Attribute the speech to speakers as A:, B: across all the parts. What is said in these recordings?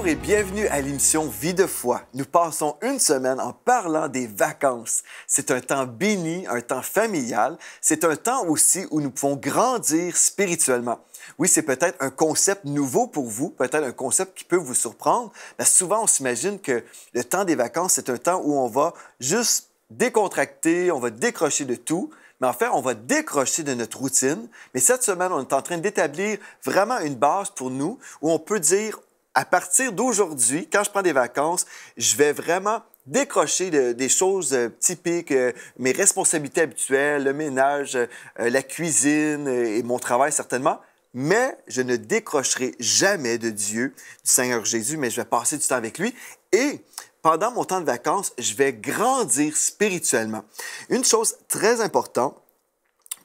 A: Bonjour et bienvenue à l'émission Vie de foi. Nous passons une semaine en parlant des vacances. C'est un temps béni, un temps familial. C'est un temps aussi où nous pouvons grandir spirituellement. Oui, c'est peut-être un concept nouveau pour vous, peut-être un concept qui peut vous surprendre. Mais souvent, on s'imagine que le temps des vacances, c'est un temps où on va juste décontracter, on va décrocher de tout. Mais en fait, on va décrocher de notre routine. Mais cette semaine, on est en train d'établir vraiment une base pour nous où on peut dire, à partir d'aujourd'hui, quand je prends des vacances, je vais vraiment décrocher des choses typiques, mes responsabilités habituelles, le ménage, la cuisine et mon travail certainement. Mais je ne décrocherai jamais de Dieu, du Seigneur Jésus, mais je vais passer du temps avec lui. Et pendant mon temps de vacances, je vais grandir spirituellement. Une chose très importante,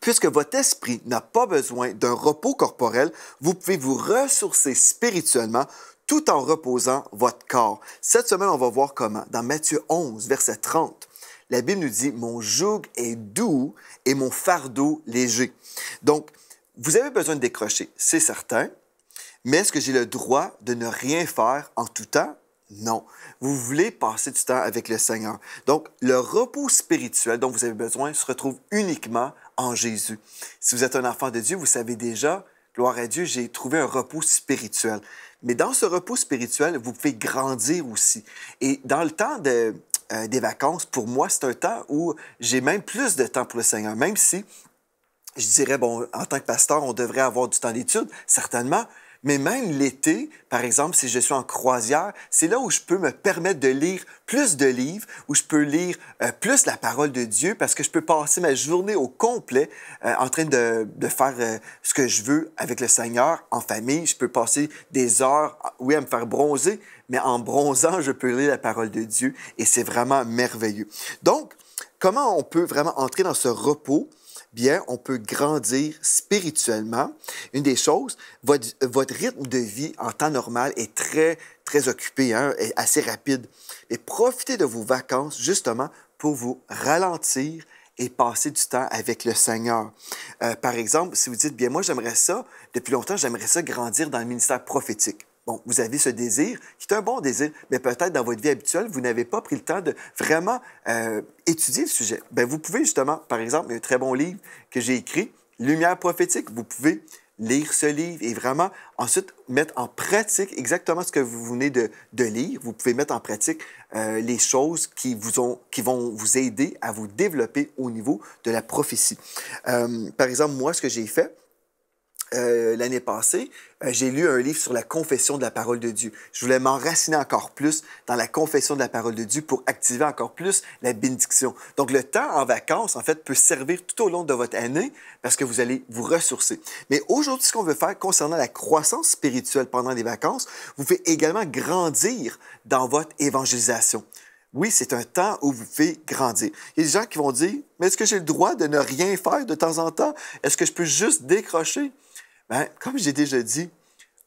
A: puisque votre esprit n'a pas besoin d'un repos corporel, vous pouvez vous ressourcer spirituellement tout en reposant votre corps. Cette semaine, on va voir comment. Dans Matthieu 11, verset 30, la Bible nous dit « Mon joug est doux et mon fardeau léger ». Donc, vous avez besoin de décrocher, c'est certain, mais est-ce que j'ai le droit de ne rien faire en tout temps? Non. Vous voulez passer du temps avec le Seigneur. Donc, le repos spirituel dont vous avez besoin se retrouve uniquement en Jésus. Si vous êtes un enfant de Dieu, vous savez déjà, gloire à Dieu, j'ai trouvé un repos spirituel. Mais dans ce repos spirituel, vous pouvez grandir aussi. Et dans le temps des vacances, pour moi, c'est un temps où j'ai même plus de temps pour le Seigneur, même si je dirais, bon, en tant que pasteur, on devrait avoir du temps d'étude, certainement, mais même l'été, par exemple, si je suis en croisière, c'est là où je peux me permettre de lire plus de livres, où je peux lire plus la parole de Dieu, parce que je peux passer ma journée au complet en train de faire ce que je veux avec le Seigneur en famille. Je peux passer des heures, oui, à me faire bronzer, mais en bronzant, je peux lire la parole de Dieu, et c'est vraiment merveilleux. Donc, comment on peut vraiment entrer dans ce repos? Bien, on peut grandir spirituellement. Une des choses, votre rythme de vie en temps normal est très occupé, hein, est assez rapide. Et profitez de vos vacances justement pour vous ralentir et passer du temps avec le Seigneur. Par exemple, si vous dites, bien, moi, j'aimerais ça, depuis longtemps, j'aimerais ça grandir dans le ministère prophétique. Bon, vous avez ce désir, qui est un bon désir, mais peut-être dans votre vie habituelle, vous n'avez pas pris le temps de vraiment étudier le sujet. Bien, vous pouvez justement, par exemple, il y a un très bon livre que j'ai écrit, Lumière prophétique. Vous pouvez lire ce livre et vraiment ensuite mettre en pratique exactement ce que vous venez de lire. Vous pouvez mettre en pratique les choses qui vont vous aider à vous développer au niveau de la prophétie. Par exemple, moi, ce que j'ai fait, l'année passée, j'ai lu un livre sur la confession de la parole de Dieu. Je voulais m'enraciner encore plus dans la confession de la parole de Dieu pour activer encore plus la bénédiction. Donc, le temps en vacances, en fait, peut servir tout au long de votre année parce que vous allez vous ressourcer. Mais aujourd'hui, ce qu'on veut faire concernant la croissance spirituelle pendant les vacances, vous pouvez également grandir dans votre évangélisation. Oui, c'est un temps où vous pouvez grandir. Il y a des gens qui vont dire, mais est-ce que j'ai le droit de ne rien faire de temps en temps? Est-ce que je peux juste décrocher? Bien, comme j'ai déjà dit,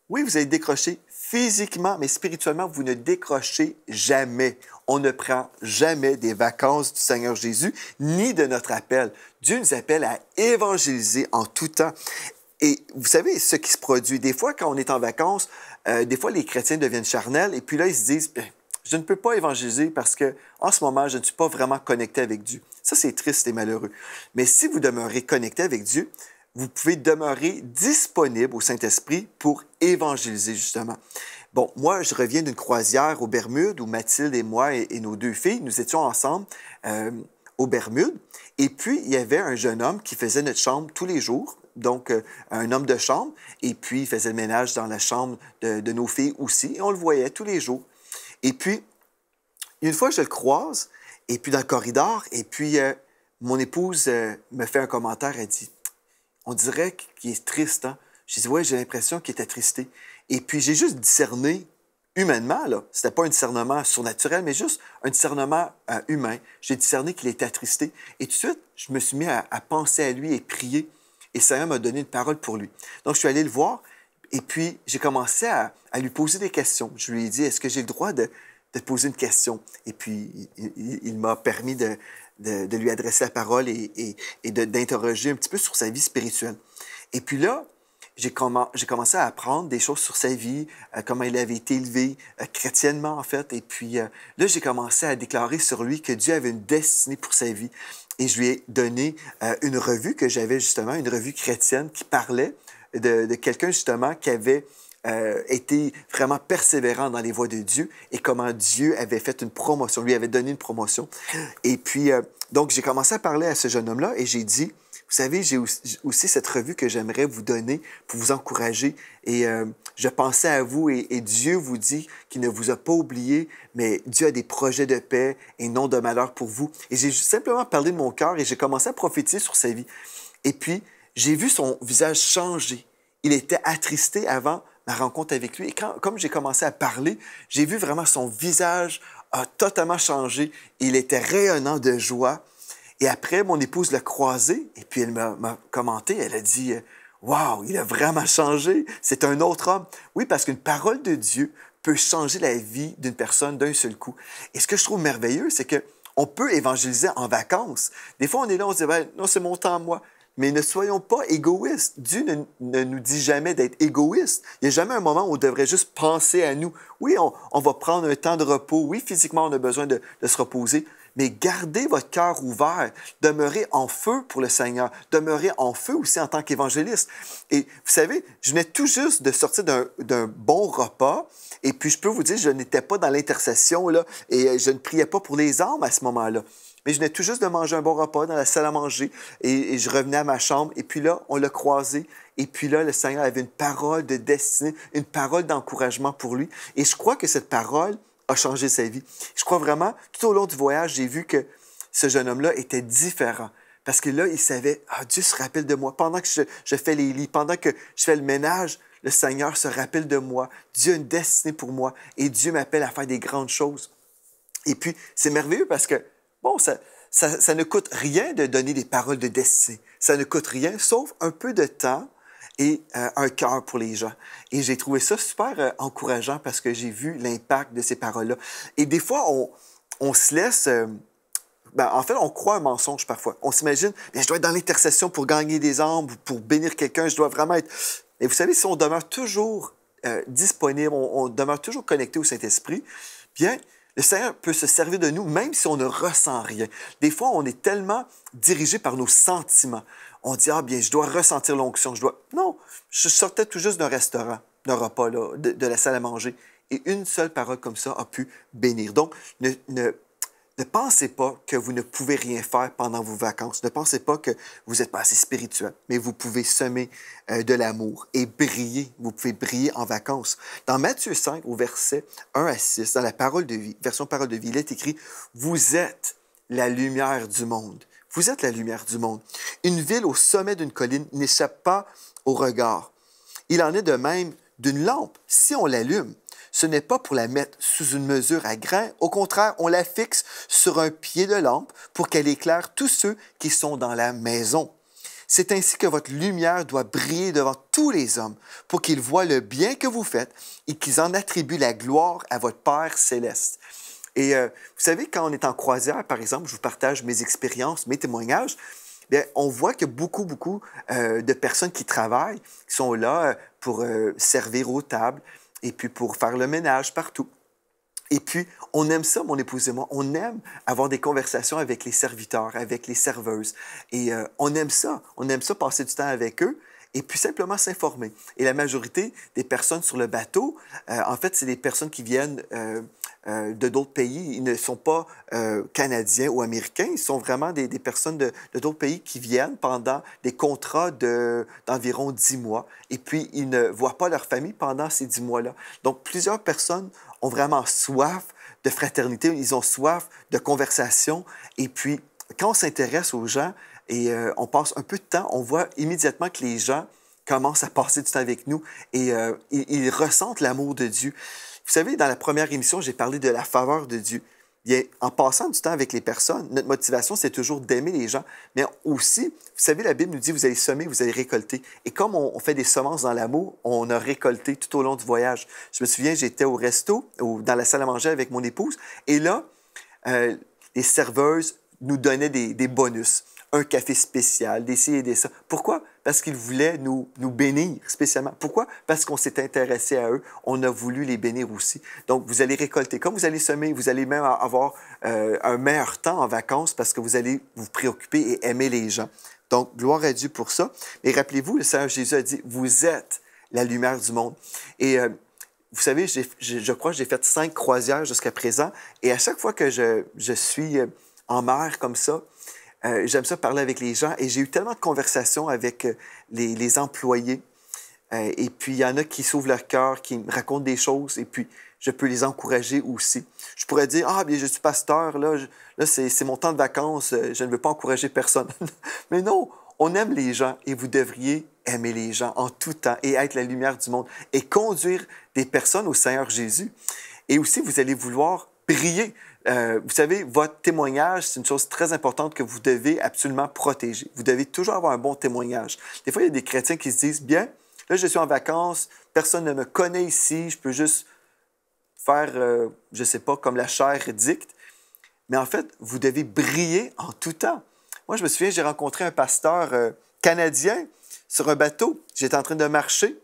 A: oui, vous allez décrocher physiquement, mais spirituellement, vous ne décrochez jamais. On ne prend jamais des vacances du Seigneur Jésus, ni de notre appel. Dieu nous appelle à évangéliser en tout temps. Et vous savez, ce qui se produit, des fois, quand on est en vacances, des fois, les chrétiens deviennent charnels, et puis là, ils se disent, bien, je ne peux pas évangéliser parce que, en ce moment, je ne suis pas vraiment connecté avec Dieu. Ça, c'est triste et malheureux. Mais si vous demeurez connecté avec Dieu, vous pouvez demeurer disponible au Saint-Esprit pour évangéliser, justement. Bon, moi, je reviens d'une croisière aux Bermudes où Mathilde et moi et nos deux filles, nous étions ensemble aux Bermudes. Et puis, il y avait un jeune homme qui faisait notre chambre tous les jours, donc un homme de chambre, et puis il faisait le ménage dans la chambre de nos filles aussi, et on le voyait tous les jours. Et puis, une fois, je le croise, et puis dans le corridor, et puis mon épouse me fait un commentaire, elle dit, on dirait qu'il est triste, hein? J'ai dit, ouais, j'ai l'impression qu'il est attristé. Et puis, j'ai juste discerné humainement, là. C'était pas un discernement surnaturel, mais juste un discernement humain. J'ai discerné qu'il était attristé. Et tout de suite, je me suis mis à penser à lui et prier. Et le Seigneur m'a donné une parole pour lui. Donc, je suis allé le voir. Et puis, j'ai commencé à lui poser des questions. Je lui ai dit, est-ce que j'ai le droit de te poser une question? Et puis, il m'a permis de lui adresser la parole et d'interroger un petit peu sur sa vie spirituelle. Et puis là, j'ai commencé à apprendre des choses sur sa vie, comment il avait été élevé chrétiennement, en fait. Et puis là, j'ai commencé à déclarer sur lui que Dieu avait une destinée pour sa vie. Et je lui ai donné une revue que j'avais justement, une revue chrétienne qui parlait de quelqu'un justement qui avait été vraiment persévérant dans les voies de Dieu et comment Dieu avait fait une promotion, lui avait donné une promotion. Et puis, donc, j'ai commencé à parler à ce jeune homme-là et j'ai dit, vous savez, j'ai aussi cette revue que j'aimerais vous donner pour vous encourager. Et je pensais à vous et Dieu vous dit qu'il ne vous a pas oublié, mais Dieu a des projets de paix et non de malheur pour vous. Et j'ai simplement parlé de mon cœur et j'ai commencé à prophétiser sur sa vie. Et puis, j'ai vu son visage changer. Il était attristé avant ma rencontre avec lui. Et comme j'ai commencé à parler, j'ai vu vraiment son visage a totalement changé. Il était rayonnant de joie. Et après, mon épouse l'a croisé et puis elle m'a commenté. Elle a dit « Wow, il a vraiment changé. C'est un autre homme. » Oui, parce qu'une parole de Dieu peut changer la vie d'une personne d'un seul coup. Et ce que je trouve merveilleux, c'est que on peut évangéliser en vacances. Des fois, on est là, on se dit ben, « Non, c'est mon temps, moi. » Mais ne soyons pas égoïstes. Dieu ne nous dit jamais d'être égoïste. Il n'y a jamais un moment où on devrait juste penser à nous. Oui, on va prendre un temps de repos. Oui, physiquement, on a besoin de se reposer. Mais gardez votre cœur ouvert. Demeurez en feu pour le Seigneur. Demeurez en feu aussi en tant qu'évangéliste. Et vous savez, je venais tout juste de sortir d'un bon repas. Et puis, je peux vous dire, je n'étais pas dans l'intercession, là, et je ne priais pas pour les âmes à ce moment-là. Mais je venais tout juste de manger un bon repas dans la salle à manger et je revenais à ma chambre. Et puis là, on l'a croisé. Et puis là, le Seigneur avait une parole de destinée, une parole d'encouragement pour lui. Et je crois que cette parole a changé sa vie. Je crois vraiment, tout au long du voyage, j'ai vu que ce jeune homme-là était différent. Parce que là, il savait, ah, Dieu se rappelle de moi. Pendant que je fais les lits, pendant que je fais le ménage, le Seigneur se rappelle de moi. Dieu a une destinée pour moi et Dieu m'appelle à faire des grandes choses. Et puis, c'est merveilleux parce que bon, ça ne coûte rien de donner des paroles de destinée. Ça ne coûte rien, sauf un peu de temps et un cœur pour les gens. Et j'ai trouvé ça super encourageant parce que j'ai vu l'impact de ces paroles-là. Et des fois, on se laisse... en fait, on croit un mensonge parfois. On s'imagine, je dois être dans l'intercession pour gagner des âmes, pour bénir quelqu'un, je dois vraiment être... Et vous savez, si on demeure toujours disponible, on demeure toujours connecté au Saint-Esprit, bien... Le Seigneur peut se servir de nous même si on ne ressent rien. Des fois, on est tellement dirigé par nos sentiments. On dit, ah bien, je dois ressentir l'onction, je dois... Non, je sortais tout juste d'un restaurant, d'un repas, là, de la salle à manger, et une seule parole comme ça a pu bénir. Donc, ne pensez pas que vous ne pouvez rien faire pendant vos vacances. Ne pensez pas que vous n'êtes pas assez spirituel, mais vous pouvez semer de l'amour et briller. Vous pouvez briller en vacances. Dans Matthieu 5, au verset 1 à 6, dans la parole de vie, version parole de vie, il est écrit « Vous êtes la lumière du monde. Vous êtes la lumière du monde. Une ville au sommet d'une colline n'échappe pas au regard. Il en est de même d'une lampe. Si on l'allume, ce n'est pas pour la mettre sous une mesure à grains. Au contraire, on la fixe sur un pied de lampe pour qu'elle éclaire tous ceux qui sont dans la maison. C'est ainsi que votre lumière doit briller devant tous les hommes pour qu'ils voient le bien que vous faites et qu'ils en attribuent la gloire à votre Père céleste. » Et vous savez, quand on est en croisière, par exemple, je vous partage mes expériences, mes témoignages, bien, on voit qu'il y a beaucoup de personnes qui travaillent, qui sont là pour servir aux tables, et puis pour faire le ménage partout. Et puis, on aime ça, mon épouse et moi. On aime avoir des conversations avec les serviteurs, avec les serveuses. Et on aime ça. On aime ça, passer du temps avec eux et puis simplement s'informer. Et la majorité des personnes sur le bateau, en fait, c'est des personnes qui viennent de d'autres pays. Ils ne sont pas canadiens ou américains. Ils sont vraiment des personnes de d'autres pays qui viennent pendant des contrats d'environ 10 mois. Et puis, ils ne voient pas leur famille pendant ces 10 mois-là. Donc, plusieurs personnes ont vraiment soif de fraternité. Ils ont soif de conversation. Et puis, quand on s'intéresse aux gens et on passe un peu de temps, on voit immédiatement que les gens commencent à passer du temps avec nous et ils ressentent l'amour de Dieu. Vous savez, dans la première émission, j'ai parlé de la faveur de Dieu. Bien, en passant du temps avec les personnes, notre motivation, c'est toujours d'aimer les gens, mais aussi, vous savez, la Bible nous dit, vous allez semer, vous allez récolter. Et comme on fait des semences dans l'amour, on a récolté tout au long du voyage. Je me souviens, j'étais au resto, dans la salle à manger avec mon épouse, et là, les serveuses nous donnaient des bonus. un café spécial, des ci et des ça. Pourquoi? Parce qu'ils voulaient nous bénir spécialement. Pourquoi? Parce qu'on s'est intéressé à eux. On a voulu les bénir aussi. Donc, vous allez récolter. Comme vous allez semer, vous allez même avoir un meilleur temps en vacances parce que vous allez vous préoccuper et aimer les gens. Donc, gloire à Dieu pour ça. Et rappelez-vous, le Seigneur Jésus a dit, vous êtes la lumière du monde. Et vous savez, je crois que j'ai fait 5 croisières jusqu'à présent. Et à chaque fois que je suis en mer comme ça, j'aime ça parler avec les gens. Et j'ai eu tellement de conversations avec les employés. Et puis, il y en a qui s'ouvrent leur cœur, qui me racontent des choses. Et puis, je peux les encourager aussi. Je pourrais dire, ah, bien, je suis pasteur, là c'est mon temps de vacances, je ne veux pas encourager personne. Mais non, on aime les gens et vous devriez aimer les gens en tout temps et être la lumière du monde et conduire des personnes au Seigneur Jésus. Et aussi, vous allez vouloir briller. Vous savez, votre témoignage, c'est une chose très importante que vous devez absolument protéger. Vous devez toujours avoir un bon témoignage. Des fois, il y a des chrétiens qui se disent, bien, là, je suis en vacances, personne ne me connaît ici, je peux juste faire, je ne sais pas, comme la chair dicte. Mais en fait, vous devez briller en tout temps. Moi, je me souviens, j'ai rencontré un pasteur canadien sur un bateau. J'étais en train de marcher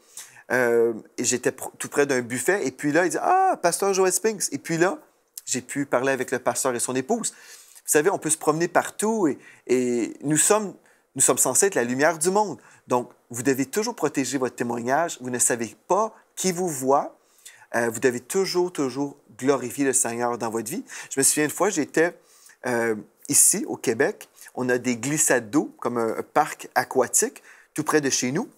A: et j'étais tout près d'un buffet. Et puis là, il dit, ah, pasteur Joel Spinks. Et puis là, j'ai pu parler avec le pasteur et son épouse. Vous savez, on peut se promener partout et nous sommes censés être la lumière du monde. Donc, vous devez toujours protéger votre témoignage. Vous ne savez pas qui vous voit. Vous devez toujours glorifier le Seigneur dans votre vie. Je me souviens une fois, j'étais ici, au Québec. On a des glissades d'eau, comme un parc aquatique, tout près de chez nous.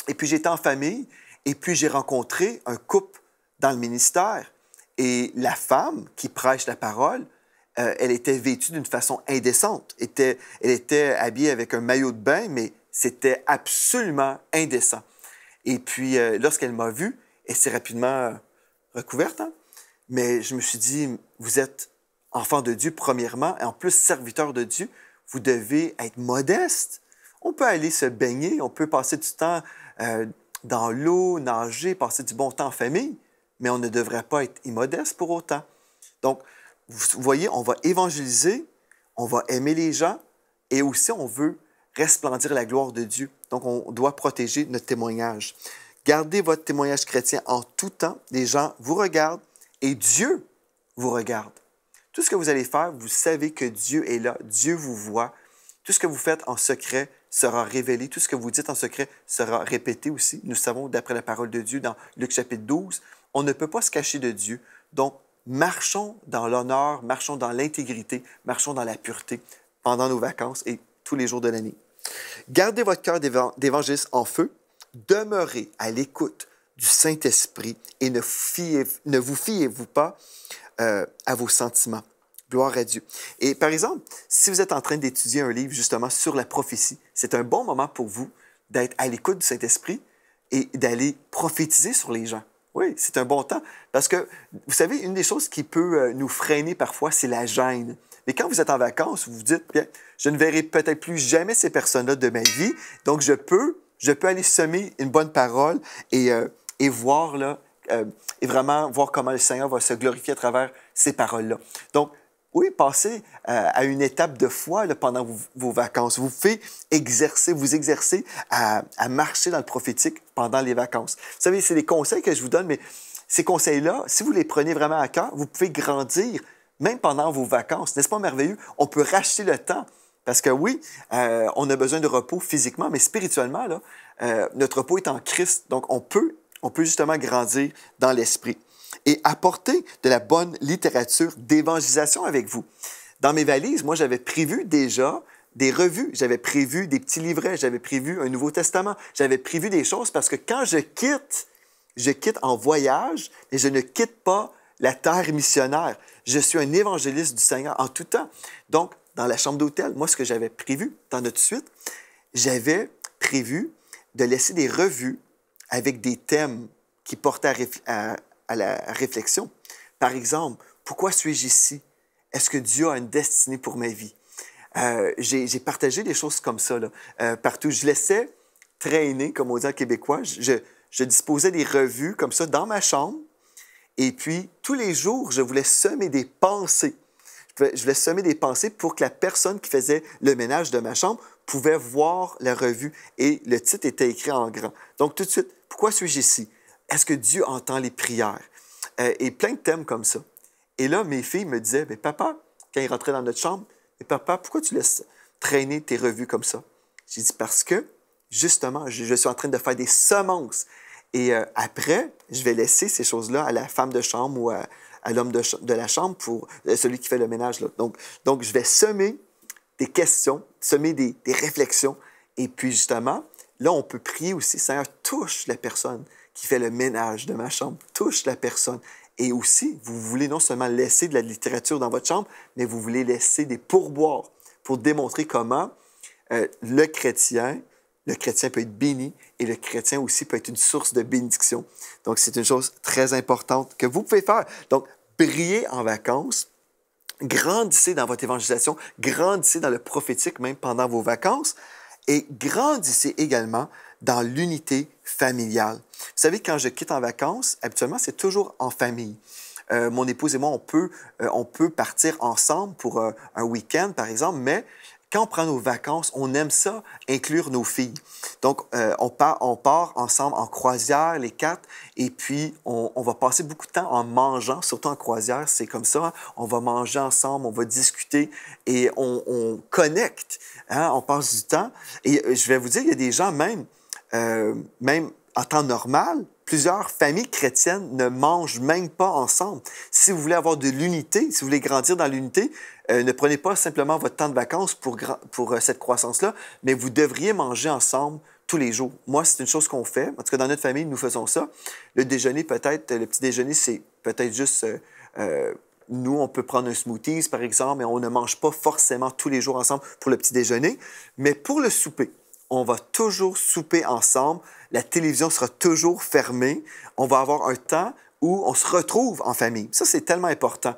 A: Et puis, j'étais en famille, et puis j'ai rencontré un couple dans le ministère. Et la femme qui prêche la parole, elle était vêtue d'une façon indécente. Elle était habillée avec un maillot de bain, mais c'était absolument indécent. Et puis, lorsqu'elle m'a vu, elle s'est rapidement recouverte, hein? Mais je me suis dit, vous êtes enfant de Dieu, premièrement, et en plus serviteur de Dieu, vous devez être modeste. On peut aller se baigner, on peut passer du temps dans l'eau, nager, passer du bon temps en famille, mais on ne devrait pas être immodeste pour autant. Donc, vous voyez, on va évangéliser, on va aimer les gens, et aussi on veut resplendir la gloire de Dieu. Donc, on doit protéger notre témoignage. Gardez votre témoignage chrétien en tout temps. Les gens vous regardent et Dieu vous regarde. Tout ce que vous allez faire, vous savez que Dieu est là, Dieu vous voit. Tout ce que vous faites en secret sera révélé. Tout ce que vous dites en secret sera répété aussi. Nous savons, d'après la parole de Dieu, dans Luc chapitre 12, on ne peut pas se cacher de Dieu. Donc, marchons dans l'honneur, marchons dans l'intégrité, marchons dans la pureté pendant nos vacances et tous les jours de l'année. Gardez votre cœur d'évangéliste en feu. Demeurez à l'écoute du Saint-Esprit et ne vous fiez-vous pas à vos sentiments. Gloire à Dieu. Et par exemple, si vous êtes en train d'étudier un livre justement sur la prophétie, c'est un bon moment pour vous d'être à l'écoute du Saint-Esprit et d'aller prophétiser sur les gens. Oui, c'est un bon temps parce que, vous savez, une des choses qui peut nous freiner parfois, c'est la gêne. Mais quand vous êtes en vacances, vous vous dites, bien, je ne verrai peut-être plus jamais ces personnes-là de ma vie, donc je peux aller semer une bonne parole et voir, là, et vraiment voir comment le Seigneur va se glorifier à travers ces paroles-là. Donc, oui, passez à une étape de foi là, pendant vos vacances. Vous pouvez vous exercer à marcher dans le prophétique pendant les vacances. Vous savez, c'est des conseils que je vous donne, mais ces conseils-là, si vous les prenez vraiment à cœur, vous pouvez grandir même pendant vos vacances. N'est-ce pas merveilleux? On peut racheter le temps. Parce que oui, on a besoin de repos physiquement, mais spirituellement, là, notre repos est en Christ. Donc, on peut justement grandir dans l'esprit. Et apporter de la bonne littérature d'évangélisation avec vous. Dans mes valises, moi, j'avais prévu déjà des revues, j'avais prévu des petits livrets, j'avais prévu un Nouveau Testament, j'avais prévu des choses parce que quand je quitte en voyage et je ne quitte pas la terre missionnaire. Je suis un évangéliste du Seigneur en tout temps. Donc, dans la chambre d'hôtel, moi, ce que j'avais prévu dans notre suite, j'avais prévu de laisser des revues avec des thèmes qui portaient à la réflexion. Par exemple, pourquoi suis-je ici? Est-ce que Dieu a une destinée pour ma vie? J'ai partagé des choses comme ça là, partout. Je laissais traîner, comme on dit en québécois. Je disposais des revues comme ça dans ma chambre. Et puis, tous les jours, je voulais semer des pensées. Je je voulais semer des pensées pour que la personne qui faisait le ménage de ma chambre pouvait voir la revue. Et le titre était écrit en grand. Donc, tout de suite, pourquoi suis-je ici? Est-ce que Dieu entend les prières? Et plein de thèmes comme ça. Et là, mes filles me disaient, mais papa, quand ils rentraient dans notre chambre, mais papa, pourquoi tu laisses traîner tes revues comme ça? J'ai dit, parce que, justement, je suis en train de faire des semences. Et après, je vais laisser ces choses-là à la femme de chambre ou à l'homme de la chambre pour celui qui fait le ménage. Là. Donc, je vais semer des questions, semer des réflexions. Et puis, justement, là, on peut prier aussi. Seigneur, touche la personne qui fait le ménage de ma chambre. Touche la personne. Et aussi, vous voulez non seulement laisser de la littérature dans votre chambre, mais vous voulez laisser des pourboires pour démontrer comment le chrétien peut être béni et le chrétien aussi peut être une source de bénédiction. Donc, c'est une chose très importante que vous pouvez faire. Donc, brillez en vacances, grandissez dans votre évangélisation, grandissez dans le prophétique même pendant vos vacances et grandissez également dans l'unité familiale. Vous savez, quand je quitte en vacances, habituellement, c'est toujours en famille. Mon épouse et moi, on peut partir ensemble pour un week-end, par exemple, mais quand on prend nos vacances, on aime ça, inclure nos filles. Donc, on part ensemble en croisière, les quatre, et puis on va passer beaucoup de temps en mangeant, surtout en croisière, c'est comme ça. Hein? On va manger ensemble, on va discuter et on connecte, hein? On passe du temps. Et je vais vous dire, il y a des gens même en temps normal, plusieurs familles chrétiennes ne mangent même pas ensemble. Si vous voulez avoir de l'unité, si vous voulez grandir dans l'unité, ne prenez pas simplement votre temps de vacances pour cette croissance-là, mais vous devriez manger ensemble tous les jours. Moi, c'est une chose qu'on fait. En tout cas, dans notre famille, nous faisons ça. Le déjeuner, peut-être, le petit déjeuner, c'est peut-être juste... nous, on peut prendre un smoothies, par exemple, et on ne mange pas forcément tous les jours ensemble pour le petit déjeuner. Mais pour le souper, on va toujours souper ensemble. La télévision sera toujours fermée. On va avoir un temps où on se retrouve en famille. Ça, c'est tellement important.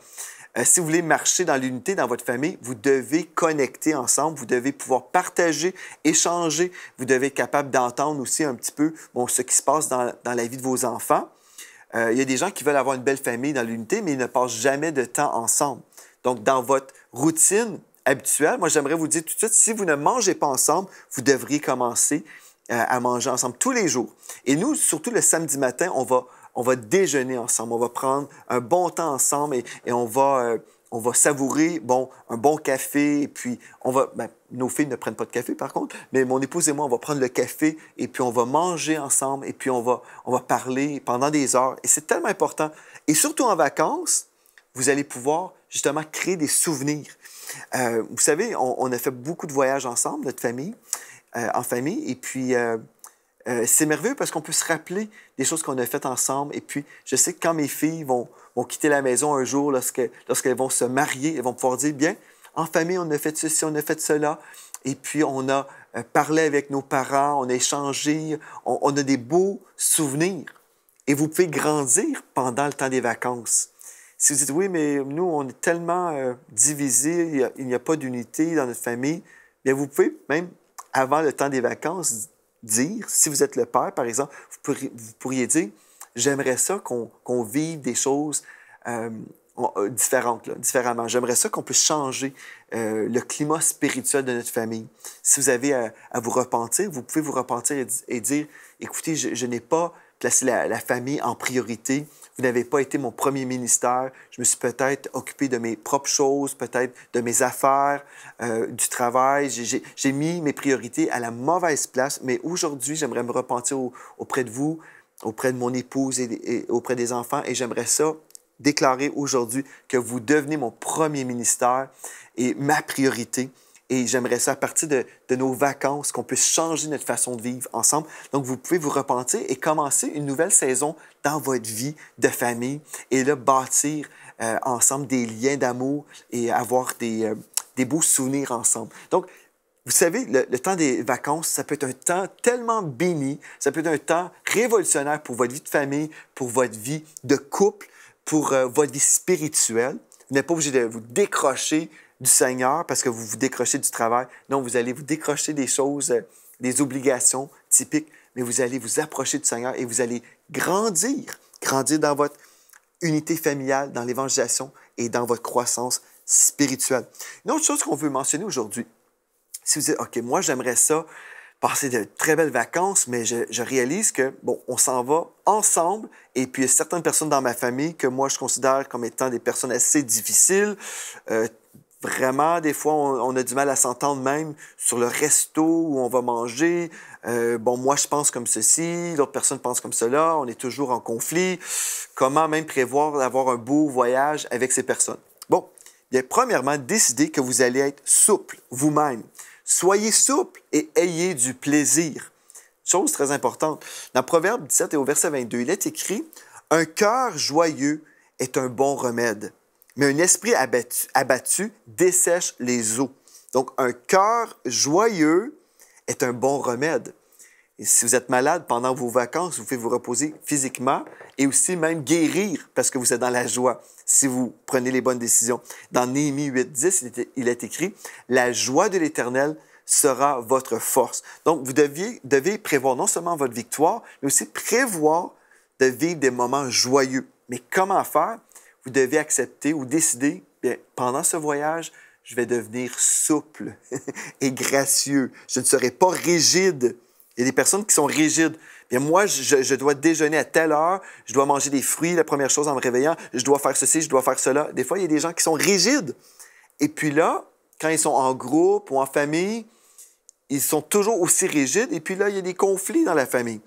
A: Si vous voulez marcher dans l'unité dans votre famille, vous devez connecter ensemble, vous devez pouvoir partager, échanger, vous devez être capable d'entendre aussi un petit peu ce qui se passe dans la vie de vos enfants. Il y a des gens qui veulent avoir une belle famille dans l'unité, mais ils ne passent jamais de temps ensemble. Donc, dans votre routine habituelle, moi, j'aimerais vous dire tout de suite, si vous ne mangez pas ensemble, vous devriez commencer à manger ensemble tous les jours. Et nous, surtout le samedi matin, on va déjeuner ensemble, on va prendre un bon temps ensemble et on va savourer un bon café. Et puis, nos filles ne prennent pas de café par contre, mais mon épouse et moi, on va prendre le café et puis on va manger ensemble et puis on va parler pendant des heures. Et c'est tellement important. Et surtout en vacances, vous allez pouvoir justement créer des souvenirs. Vous savez, on a fait beaucoup de voyages ensemble, notre famille, en famille, et puis c'est merveilleux parce qu'on peut se rappeler des choses qu'on a faites ensemble. Et puis, je sais que quand mes filles vont quitter la maison un jour, lorsqu'elles vont se marier, elles vont pouvoir dire, bien, en famille, on a fait ceci, on a fait cela. Et puis, on a parlé avec nos parents, on a échangé, on a des beaux souvenirs. Et vous pouvez grandir pendant le temps des vacances. Si vous dites, oui, mais nous, on est tellement divisés, il n'y a pas d'unité dans notre famille, bien, vous pouvez même, avant le temps des vacances, dire, si vous êtes le père, par exemple, vous pourriez dire, j'aimerais ça qu'on vive des choses différemment. J'aimerais ça qu'on puisse changer le climat spirituel de notre famille. Si vous avez à vous repentir, vous pouvez vous repentir et dire, écoutez, je n'ai pas placé la famille en priorité. Vous n'avez pas été mon premier ministère. Je me suis peut-être occupé de mes propres choses, peut-être de mes affaires, du travail. J'ai mis mes priorités à la mauvaise place, mais aujourd'hui, j'aimerais me repentir auprès de vous, auprès de mon épouse et auprès des enfants, et j'aimerais ça déclarer aujourd'hui que vous devenez mon premier ministère et ma priorité. Et j'aimerais ça, à partir de nos vacances, qu'on puisse changer notre façon de vivre ensemble. Donc, vous pouvez vous repentir et commencer une nouvelle saison dans votre vie de famille et là, bâtir ensemble des liens d'amour et avoir des beaux souvenirs ensemble. Donc, vous savez, le temps des vacances, ça peut être un temps tellement béni, ça peut être un temps révolutionnaire pour votre vie de famille, pour votre vie de couple, pour votre vie spirituelle. Vous n'êtes pas obligé de vous décrocher du Seigneur parce que vous vous décrochez du travail. Non, vous allez vous décrocher des choses, des obligations typiques, mais vous allez vous approcher du Seigneur et vous allez grandir dans votre unité familiale, dans l'évangélisation et dans votre croissance spirituel. Une autre chose qu'on veut mentionner aujourd'hui, si vous dites, OK, moi, j'aimerais ça, passer de très belles vacances, mais je réalise que, bon, on s'en va ensemble, et puis il y a certaines personnes dans ma famille que moi, je considère comme étant des personnes assez difficiles. Vraiment, des fois, on a du mal à s'entendre même sur le resto où on va manger. Bon, moi, je pense comme ceci, l'autre personne pense comme cela. On est toujours en conflit. Comment même prévoir d'avoir un beau voyage avec ces personnes? Bon, bien, premièrement, décidez que vous allez être souple vous-même. Soyez souple et ayez du plaisir. Chose très importante. Dans Proverbe 17 et au verset 22, il est écrit « Un cœur joyeux est un bon remède, mais un esprit abattu dessèche les eaux. » Donc, un cœur joyeux est un bon remède. Et si vous êtes malade pendant vos vacances, vous pouvez vous reposer physiquement et aussi même guérir parce que vous êtes dans la joie si vous prenez les bonnes décisions. Dans Néhémie 8:10, il est écrit « La joie de l'Éternel sera votre force. » Donc, vous devez prévoir non seulement votre victoire, mais aussi prévoir de vivre des moments joyeux. Mais comment faire? Vous devez accepter ou décider, bien, pendant ce voyage, je vais devenir souple et gracieux. Je ne serai pas rigide. Il y a des personnes qui sont rigides. Bien, moi, je dois déjeuner à telle heure, je dois manger des fruits la première chose en me réveillant, je dois faire ceci, je dois faire cela. Des fois, il y a des gens qui sont rigides. Et puis là, quand ils sont en groupe ou en famille, ils sont toujours aussi rigides. Et puis là, il y a des conflits dans la famille.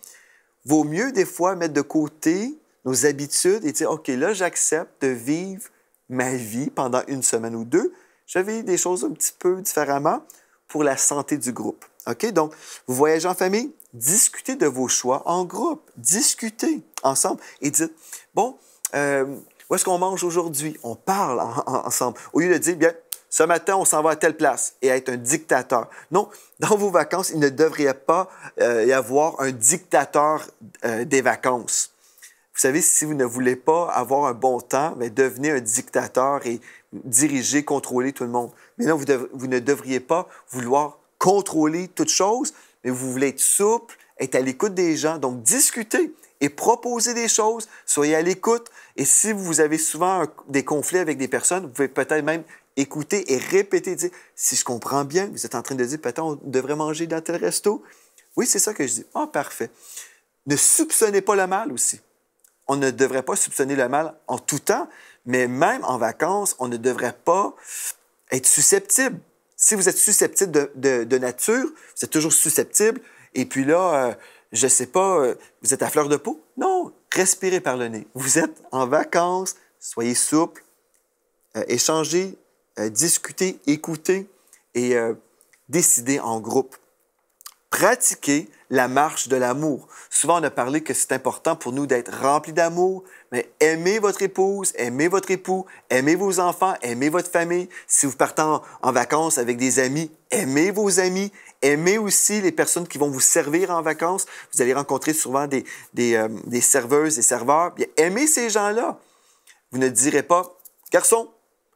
A: Vaut mieux, des fois, mettre de côté nos habitudes et dire, OK, là, j'accepte de vivre ma vie pendant une semaine ou deux. Je vais vivre des choses un petit peu différemment pour la santé du groupe. OK? Donc, vous voyagez en famille, discutez de vos choix en groupe. Discutez ensemble et dites, bon, où est-ce qu'on mange aujourd'hui? On parle ensemble. Au lieu de dire, bien, ce matin, on s'en va à telle place et être un dictateur. Non, dans vos vacances, il ne devrait pas y avoir un dictateur des vacances. Vous savez, si vous ne voulez pas avoir un bon temps, bien, devenez un dictateur et dirigez, contrôlez tout le monde. Mais non, vous ne devriez pas vouloir contrôler toutes choses, mais vous voulez être souple, être à l'écoute des gens. Donc, discutez et proposez des choses, soyez à l'écoute. Et si vous avez souvent des conflits avec des personnes, vous pouvez peut-être même écouter et répéter, dire, si je comprends bien, vous êtes en train de dire, peut-être on devrait manger dans tel resto. Oui, c'est ça que je dis. Ah, parfait. Ne soupçonnez pas le mal aussi. On ne devrait pas soupçonner le mal en tout temps, mais même en vacances, on ne devrait pas être susceptible. Si vous êtes susceptible de nature, vous êtes toujours susceptible, et puis là, je ne sais pas, vous êtes à fleur de peau? Non, respirez par le nez. Vous êtes en vacances, soyez souple, échangez, discutez, écoutez et décidez en groupe. Pratiquez la marche de l'amour. Souvent, on a parlé que c'est important pour nous d'être remplis d'amour, mais aimez votre épouse, aimez votre époux, aimez vos enfants, aimez votre famille. Si vous partez en vacances avec des amis, aimez vos amis, aimez aussi les personnes qui vont vous servir en vacances. Vous allez rencontrer souvent des serveuses, des serveurs. Bien, aimez ces gens-là. Vous ne direz pas, « Garçon,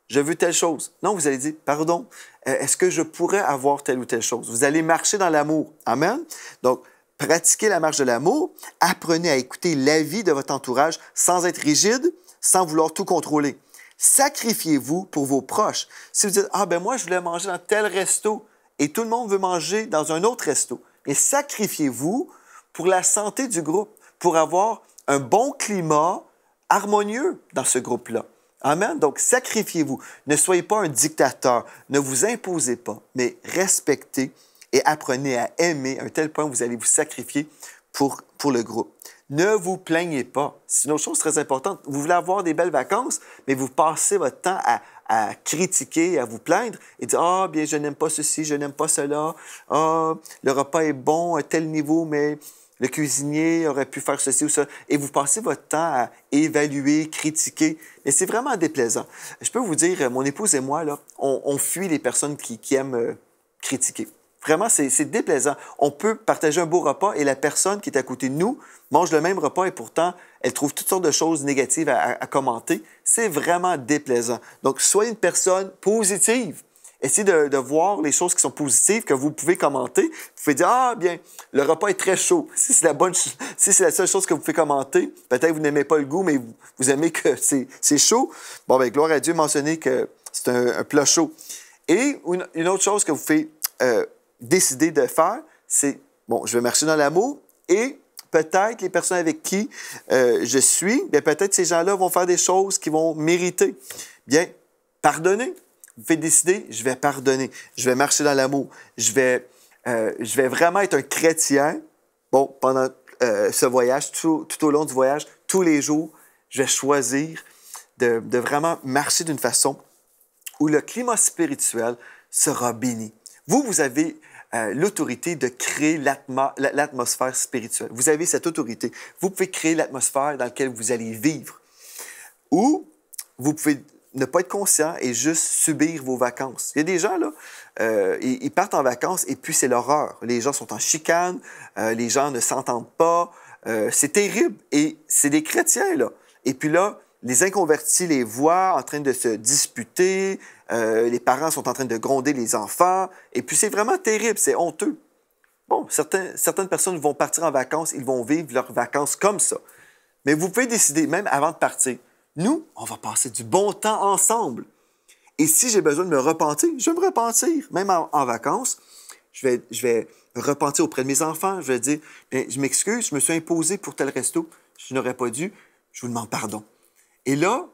A: je veux telle chose. » Non, vous allez dire, « Pardon, est-ce que je pourrais avoir telle ou telle chose? » Vous allez marcher dans l'amour. Amen? Donc, pratiquez la marche de l'amour. Apprenez à écouter l'avis de votre entourage sans être rigide, sans vouloir tout contrôler. Sacrifiez-vous pour vos proches. Si vous dites, « Ah, ben moi, je voulais manger dans tel resto et tout le monde veut manger dans un autre resto. » Et sacrifiez-vous pour la santé du groupe, pour avoir un bon climat harmonieux dans ce groupe-là. Amen. Donc, sacrifiez-vous. Ne soyez pas un dictateur. Ne vous imposez pas, mais respectez et apprenez à aimer à un tel point que vous allez vous sacrifier pour le groupe. Ne vous plaignez pas. C'est une autre chose très importante. Vous voulez avoir des belles vacances, mais vous passez votre temps à critiquer, à vous plaindre et dire « Ah, bien, je n'aime pas ceci, je n'aime pas cela. Ah, le repas est bon à tel niveau, mais... » Le cuisinier aurait pu faire ceci ou ça. Et vous passez votre temps à évaluer, critiquer. Et c'est vraiment déplaisant. Je peux vous dire, mon épouse et moi, là, on fuit les personnes qui aiment critiquer. Vraiment, c'est déplaisant. On peut partager un beau repas et la personne qui est à côté de nous mange le même repas et pourtant, elle trouve toutes sortes de choses négatives à commenter. C'est vraiment déplaisant. Donc, soyez une personne positive. Essayez de voir les choses qui sont positives, que vous pouvez commenter. Vous pouvez dire, ah, bien, le repas est très chaud. Si c'est la seule chose que vous pouvez commenter, peut-être que vous n'aimez pas le goût, mais vous aimez que c'est chaud. Bon, bien, gloire à Dieu, mentionnez que C'est un plat chaud. Et une autre chose que vous pouvez décider de faire, c'est, bon, je vais marcher dans l'amour et peut-être les personnes avec qui je suis, bien peut-être ces gens-là vont faire des choses qui vont mériter. Bien, pardonner. Vous pouvez décider, je vais pardonner, je vais marcher dans l'amour, je vais vraiment être un chrétien. Bon, pendant ce voyage, tout au long du voyage, tous les jours, je vais choisir de vraiment marcher d'une façon où le climat spirituel sera béni. Vous avez l'autorité de créer l'atmosphère spirituelle. Vous avez cette autorité. Vous pouvez créer l'atmosphère dans laquelle vous allez vivre. Ou vous pouvez ne pas être conscient et juste subir vos vacances. Il y a des gens, là, ils partent en vacances et puis c'est l'horreur. Les gens sont en chicane, les gens ne s'entendent pas. C'est terrible. Et c'est des chrétiens, là. Et puis là, les inconvertis les voient en train de se disputer, les parents sont en train de gronder les enfants, et puis c'est vraiment terrible, c'est honteux. Bon, certaines personnes vont partir en vacances, ils vont vivre leurs vacances comme ça. Mais vous pouvez décider, même avant de partir, nous, on va passer du bon temps ensemble. Et si j'ai besoin de me repentir, je vais me repentir, même en vacances. Je vais me repentir auprès de mes enfants, je vais dire, je m'excuse, je me suis imposé pour tel resto, je n'aurais pas dû, je vous demande pardon. Et là,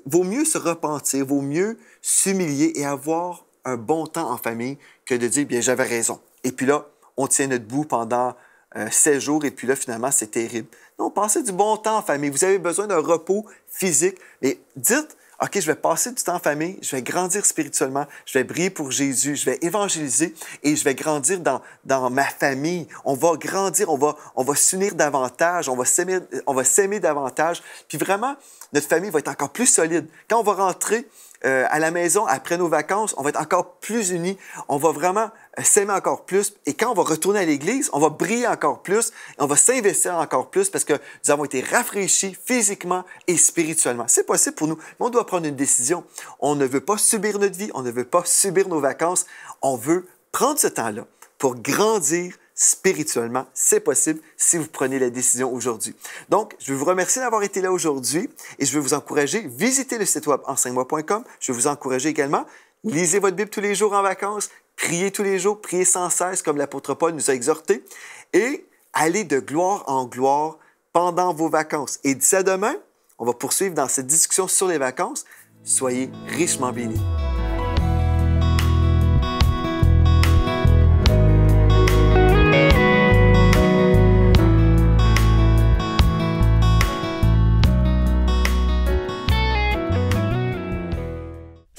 A: vaut mieux se repentir, vaut mieux s'humilier et avoir un bon temps en famille que de dire, bien, j'avais raison. Et puis là, on tient notre bout pendant 16 jours et puis là, finalement, c'est terrible. Non, passez du bon temps en famille. Vous avez besoin d'un repos physique. Mais dites, OK, je vais passer du temps en famille, je vais grandir spirituellement, je vais briller pour Jésus, je vais évangéliser et je vais grandir dans ma famille. On va grandir, on va s'unir davantage, on va s'aimer davantage. Puis vraiment, notre famille va être encore plus solide. Quand on va rentrer à la maison après nos vacances, on va être encore plus unis, on va vraiment s'aimer encore plus. Et quand on va retourner à l'église, on va briller encore plus, et on va s'investir encore plus parce que nous avons été rafraîchis physiquement et spirituellement. C'est possible pour nous, mais on doit prendre une décision. On ne veut pas subir notre vie, on ne veut pas subir nos vacances, on veut prendre ce temps-là pour grandir spirituellement. C'est possible si vous prenez la décision aujourd'hui. Donc, je veux vous remercier d'avoir été là aujourd'hui et je veux vous encourager, visitez le site web enseigne-moi.com. Je veux vous encourager également, lisez votre Bible tous les jours en vacances, priez tous les jours, priez sans cesse comme l'apôtre Paul nous a exhortés et allez de gloire en gloire pendant vos vacances. Et d'ici à demain, on va poursuivre dans cette discussion sur les vacances. Soyez richement bénis.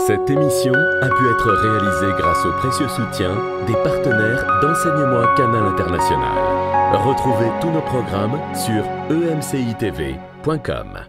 B: Cette émission a pu être réalisée grâce au précieux soutien des partenaires d'Enseigne-moi Canal International. Retrouvez tous nos programmes sur emcitv.com.